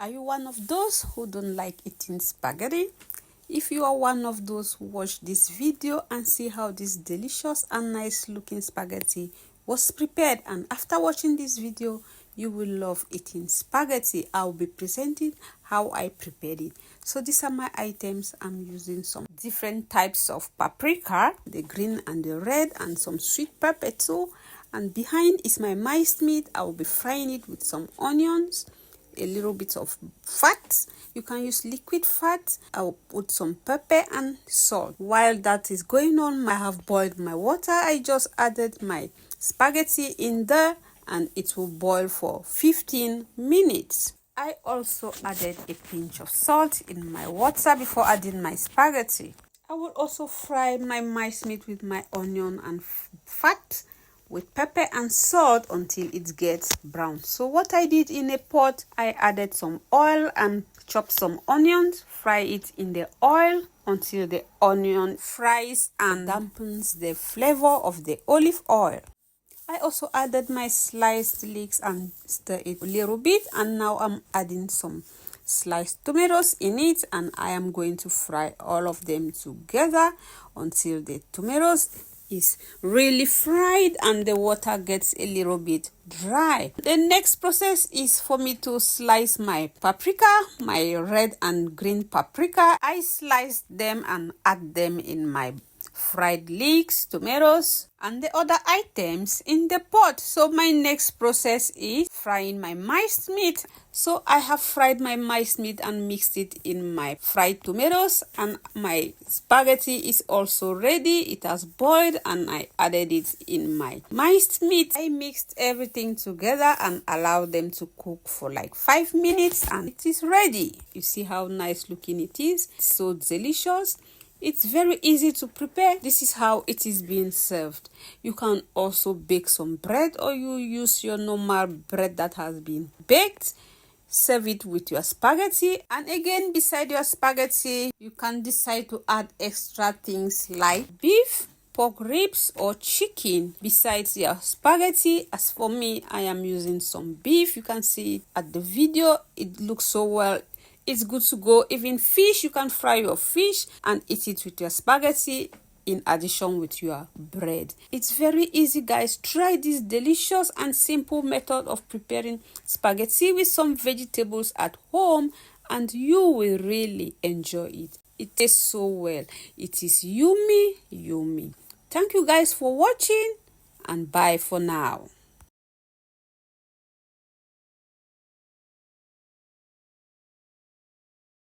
Are you one of those who don't like eating spaghetti? If you are one of those, watch this video and see how this delicious and nice looking spaghetti was prepared. And after watching this video, you will love eating spaghetti. I'll be presenting how I prepared it. So these are my items. I'm using some different types of paprika, the green and the red, and some sweet pepper too. And behind is my minced meat. I will be frying it with some onions, a little bit of fat. You can use liquid fat. I'll put some pepper and salt. While that is going on, I have boiled my water. I just added my spaghetti in there and it will boil for 15 minutes. I also added a pinch of salt in my water before adding my spaghetti. I will also fry my minced meat with my onion and fat with pepper and salt until it gets brown. So what I did in a pot, I added some oil and chopped some onions, fry it in the oil until the onion fries and dampens the flavor of the olive oil. I also added my sliced leeks and stir it a little bit, and now I'm adding some sliced tomatoes in it, and I am going to fry all of them together until the tomatoes is really fried and the water gets a little bit dry. The next process is for me to slice my paprika, my red and green paprika. I sliced them and add them in my fried leeks, tomatoes, and the other items in the pot. So my next process is frying my minced meat. So I have fried my minced meat and mixed it in my fried tomatoes, and my spaghetti is also ready. It has boiled and I added it in my minced meat. I mixed everything together and allowed them to cook for like 5 minutes and it is ready. You see how nice looking it is. It's so delicious. It's very easy to prepare. This is how it is being served. You can also bake some bread, or you use your normal bread that has been baked. Serve it with your spaghetti. And again, beside your spaghetti, you can decide to add extra things like beef, pork ribs, or chicken besides your spaghetti. As for me, I am using some beef. You can see it at the video. It looks so well. It's good to go. Even fish, you can fry your fish and eat it with your spaghetti in addition with your bread. It's very easy, guys. Try this delicious and simple method of preparing spaghetti with some vegetables at home and you will really enjoy it. It tastes so well. It is yummy. Thank you guys for watching and bye for now.